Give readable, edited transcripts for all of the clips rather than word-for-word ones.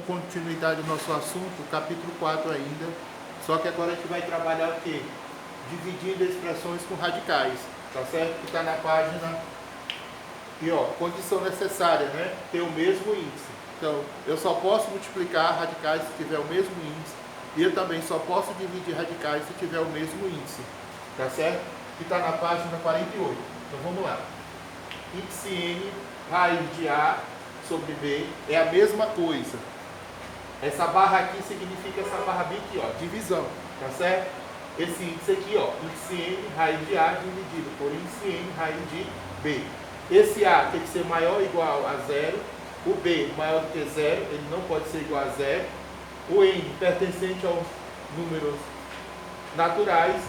Continuidade do nosso assunto, capítulo 4 ainda, só que agora a gente vai trabalhar o quê? Dividindo expressões com radicais, tá certo? Que está na página, e ó, condição necessária, né? Ter o mesmo índice. Então, eu só posso multiplicar radicais se tiver o mesmo índice, e eu também só posso dividir radicais se tiver o mesmo índice, tá certo? Que está na página 48. Então vamos lá. Índice N, raiz de A sobre B é a mesma coisa. Essa barra aqui significa essa barra bem aqui, ó, divisão, tá certo? Esse índice aqui, ó, índice N, raiz de A dividido por índice N, raiz de B. Esse A tem que ser maior ou igual a zero, o B maior do que zero, ele não pode ser igual a zero, o N pertencente aos números naturais,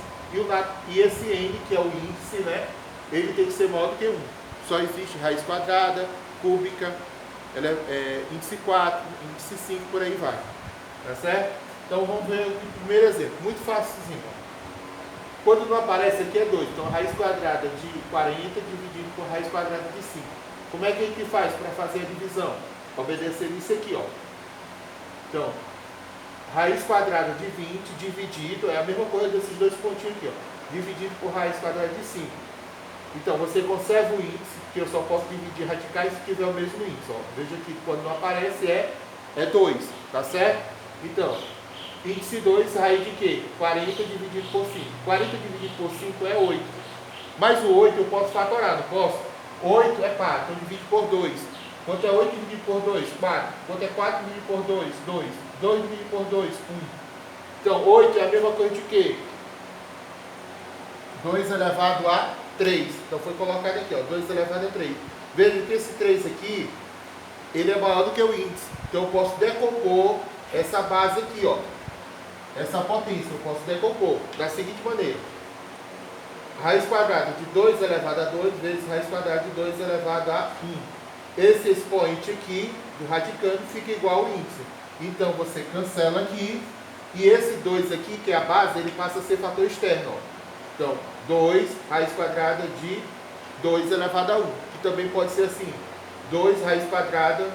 e esse N, que é o índice, né, ele tem que ser maior do que 1. Só existe raiz quadrada, cúbica, ela índice 4, índice 5, por aí vai. Tá certo? Então vamos ver o primeiro exemplo. Muito fácilzinho. Quando não aparece aqui é 2. Então raiz quadrada de 40 dividido por raiz quadrada de 5. Como é que a gente faz para fazer a divisão? Obedecendo isso aqui, ó. Então, raiz quadrada de 20 dividido, é a mesma coisa desses dois pontinhos aqui, ó. Dividido por raiz quadrada de 5. Então, você conserva o índice, que eu só posso dividir radicais se tiver o mesmo índice. Ó. Veja que quando não aparece é 2, tá certo? Então, índice 2, raiz de quê? 40 dividido por 5. 40 dividido por 5 é 8. Mas o 8 eu posso fatorar, não posso? 8 é par, então divide por 2. Quanto é 8 dividido por 2? 4. Quanto é 4 dividido por 2? 2. 2 dividido por 2? 1. Então, 8 é a mesma coisa de quê? 2 elevado a 3. Então foi colocado aqui, ó, 2 elevado a 3. Veja que esse 3 aqui, ele é maior do que o índice. Então eu posso decompor essa base aqui, ó. Essa potência, eu posso decompor da seguinte maneira. Raiz quadrada de 2 elevado a 2 vezes raiz quadrada de 2 elevado a 1. Esse expoente aqui, do radicando, fica igual ao índice. Então você cancela aqui. E esse 2 aqui, que é a base, ele passa a ser fator externo, ó. Então, 2 raiz quadrada de 2 elevado a 1. Que também pode ser assim, 2 raiz quadrada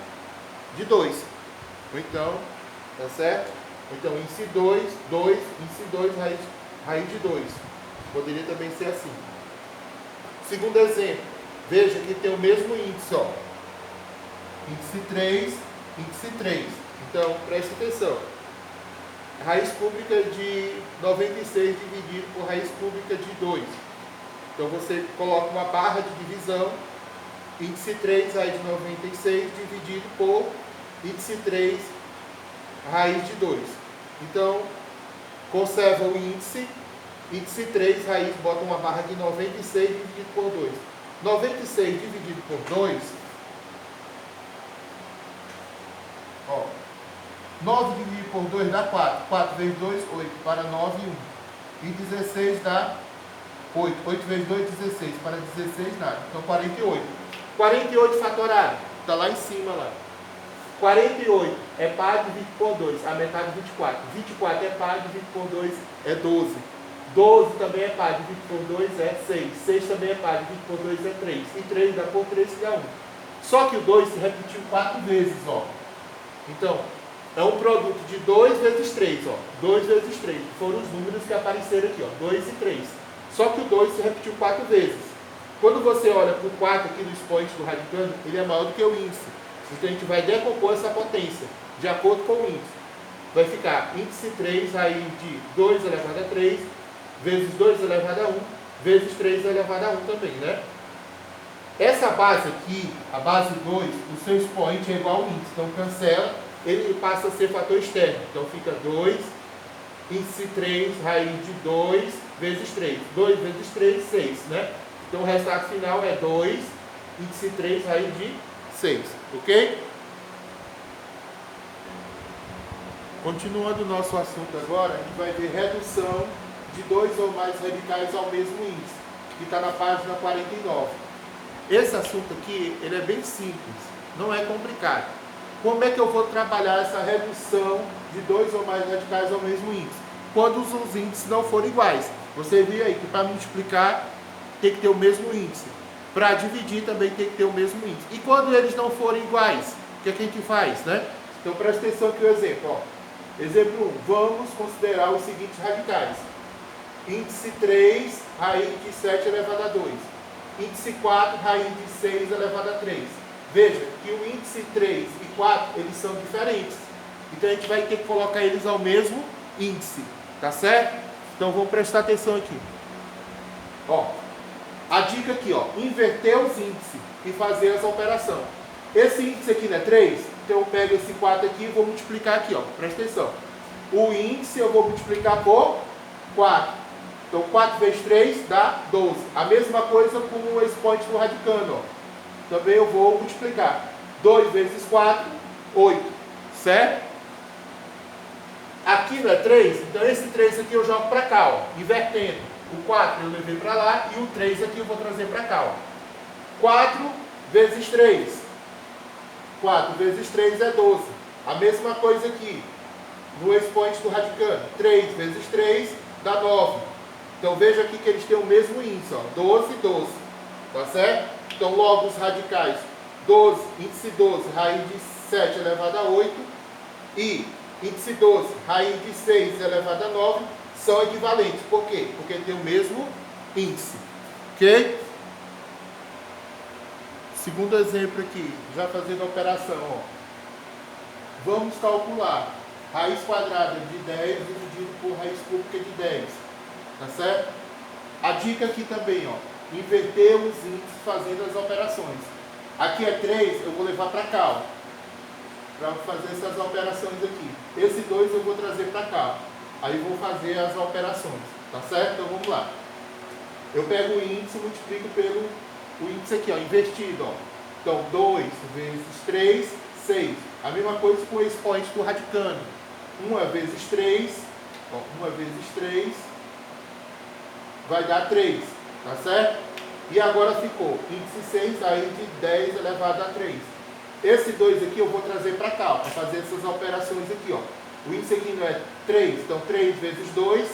de 2. Ou então, tá certo? Então, índice 2, índice 2, raiz de 2. Poderia também ser assim. Segundo exemplo, veja que tem o mesmo índice, ó. Índice 3, índice 3. Então, preste atenção. Raiz cúbica de 96 dividido por raiz cúbica de 2. Então você coloca uma barra de divisão, índice 3, raiz de 96 dividido por índice 3, raiz de 2. Então, conserva o índice 3, raiz, bota uma barra de 96 dividido por 2. 96 dividido por 2, ó. 9 dividido por 2 dá 4. 4 vezes 2, 8. Para 9, 1. E 16 dá 8. 8 vezes 2, 16. Para 16, nada. Então, 48. 48 fatorado. Está lá em cima, lá. 48 é par dividido por 2. A metade é 24. 24 é par dividido por 2 é 12. 12 também é par dividido por 2 é 6. 6 também é par dividido por 2 é 3. E 3 dá por 3 que dá 1. Só que o 2 se repetiu 4 vezes, ó. Então, é um produto de 2 vezes 3, ó. 2 vezes 3. Foram os números que apareceram aqui, ó. 2 e 3. Só que o 2 se repetiu 4 vezes. Quando você olha para o 4 aqui no expoente do radicando, ele é maior do que o índice. Então a gente vai decompor essa potência de acordo com o índice. Vai ficar índice 3 aí de 2 elevado a 3, vezes 2 elevado a 1, vezes 3 elevado a 1 também, né? Essa base aqui, a base 2, o seu expoente é igual ao índice. Então cancela. Ele passa a ser fator externo. Então fica 2, índice 3, raiz de 2 vezes 3. 2 vezes 3, 6, né? Então o resultado final é 2, índice 3, raiz de 6. Ok? Continuando o nosso assunto agora, a gente vai ver redução de 2 ou mais radicais ao mesmo índice, que está na página 49. Esse assunto aqui, ele é bem simples, não é complicado. Como é que eu vou trabalhar essa redução de 2 ou mais radicais ao mesmo índice? Quando os índices não forem iguais. Você viu aí que para multiplicar tem que ter o mesmo índice. Para dividir também tem que ter o mesmo índice. E quando eles não forem iguais, o que a gente faz, né? Então presta atenção aqui o exemplo. Ó. Exemplo 1. Vamos considerar os seguintes radicais. Índice 3, raiz de 7 elevado a 2. Índice 4, raiz de 6 elevado a 3. Veja que o índice 3 e 4, eles são diferentes. Então a gente vai ter que colocar eles ao mesmo índice. Tá certo? Então vamos prestar atenção aqui. Ó, a dica aqui, ó, inverter os índices e fazer essa operação. Esse índice aqui não é 3? Então eu pego esse 4 aqui e vou multiplicar aqui, ó. Presta atenção. O índice eu vou multiplicar por 4. Então 4 vezes 3 dá 12. A mesma coisa com o expoente do radicando, ó. Também eu vou multiplicar. 2 vezes 4, 8. Certo? Aqui não é 3? Então esse 3 aqui eu jogo para cá, ó, invertendo. O 4 eu levei para lá e o 3 aqui eu vou trazer para cá, ó. 4 vezes 3. 4 vezes 3 é 12. A mesma coisa aqui, no expoente do radicando. 3 vezes 3 dá 9. Então veja aqui que eles têm o mesmo índice, ó, 12, 12. Tá certo? Então logo os radicais 12, índice 12, raiz de 7 elevado a 8 e índice 12, raiz de 6 elevado a 9 são equivalentes. Por quê? Porque tem o mesmo índice. Ok? Segundo exemplo aqui, já fazendo a operação, ó. Vamos calcular raiz quadrada de 10 dividido por raiz cúbica de 10. Tá certo? A dica aqui também, ó. Inverter os índices fazendo as operações. Aqui é 3, eu vou levar para cá, ó. Para fazer essas operações aqui. Esse 2 eu vou trazer para cá. Aí vou fazer as operações. Tá certo? Então vamos lá. Eu pego o índice e multiplico pelo o índice aqui, ó, invertido, ó. Então 2 vezes 3, 6. A mesma coisa com o expoente do radicando. 1 vezes 3, ó, 1 vezes 3 vai dar 3. Tá certo? E agora ficou índice 6 aí de 10 elevado a 3. Esse 2 aqui eu vou trazer para cá, para fazer essas operações aqui, ó. O índice aqui não é 3, então 3 vezes 2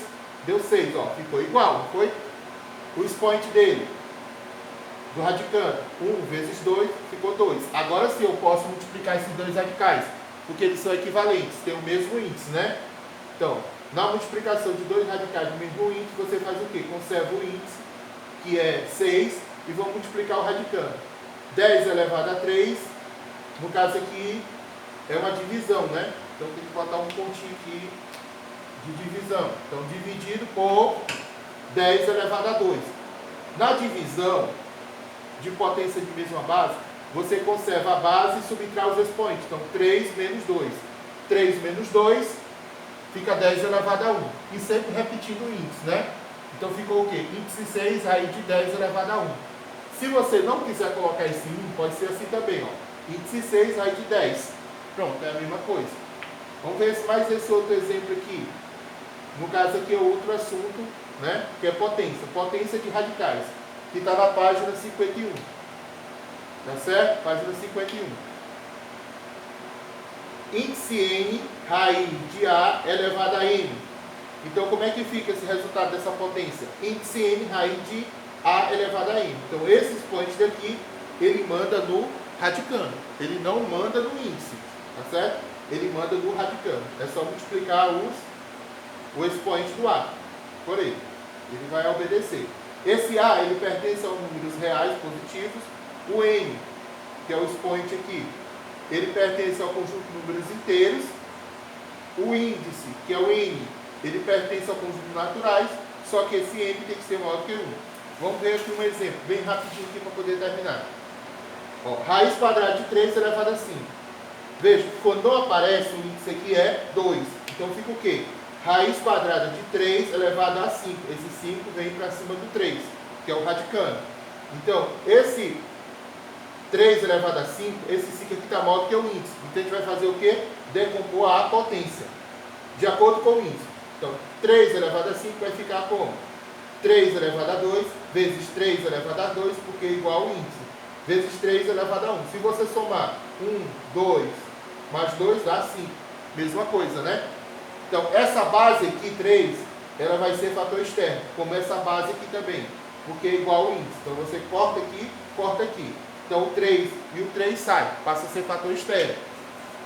deu 6, ó. Ficou igual, não foi? O expoente dele, do radicando, 1 vezes 2, ficou 2. Agora sim eu posso multiplicar esses dois radicais, porque eles são equivalentes, têm o mesmo índice, né? Então, na multiplicação de dois radicais do mesmo índice, você faz o quê? Conserva o índice, que é 6, e vão multiplicar o radicando. 10 elevado a 3, no caso aqui, é uma divisão, né? Então tem que botar um pontinho aqui de divisão. Então, dividido por 10 elevado a 2. Na divisão de potência de mesma base, você conserva a base e subtrai os expoentes. Então, 3 menos 2. 3 menos 2 fica 10 elevado a 1. E sempre repetindo o índice, né? Então, ficou o quê? Índice 6, raiz de 10 elevado a 1. Se você não quiser colocar esse 1, pode ser assim também, ó. Índice 6, raiz de 10. Pronto, é a mesma coisa. Vamos ver mais esse outro exemplo aqui. No caso aqui é outro assunto, né? Que é potência. Potência de radicais. Que está na página 51. Tá certo? Página 51. Índice N, raiz de A elevado a N. Então, como é que fica esse resultado dessa potência? Índice N, raiz de A elevado a N. Então, esse expoente daqui, ele manda no radicando. Ele não manda no índice. Tá certo? Ele manda no radicando. É só multiplicar o expoente do A por ele. Ele vai obedecer. Esse A, ele pertence aos números reais positivos. O N, que é o expoente aqui, ele pertence ao conjunto de números inteiros. O índice, que é o N, ele pertence ao conjunto de naturais. Só que esse N tem que ser maior que 1. Vamos ver aqui um exemplo, bem rapidinho aqui para poder terminar. Ó, raiz quadrada de 3 elevado a 5. Veja, quando não aparece, o índice aqui é 2. Então fica o quê? Raiz quadrada de 3 elevado a 5. Esse 5 vem para cima do 3, que é o radicando. Então, esse 3 elevado a 5, esse 5 aqui está maior do que o índice. Então a gente vai fazer o quê? Decompor a potência, de acordo com o índice. Então, 3 elevado a 5 vai ficar como? 3 elevado a 2 vezes 3 elevado a 2, porque é igual ao índice, vezes 3 elevado a 1. Se você somar 1, 2, mais 2 dá 5. Mesma coisa, né? Então, essa base aqui, 3, ela vai ser fator externo, como essa base aqui também, porque é igual ao índice. Então, você corta aqui, corta aqui. Então, o 3 e o 3 sai, passa a ser fator externo.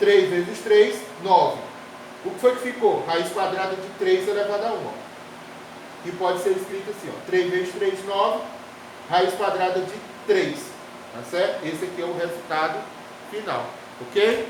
3 vezes 3, 9. O que foi que ficou? Raiz quadrada de 3 elevado a 1. Ó. Que pode ser escrito assim, ó, 3 vezes 3, 9, raiz quadrada de 3. Tá certo? Esse aqui é o resultado final. Ok?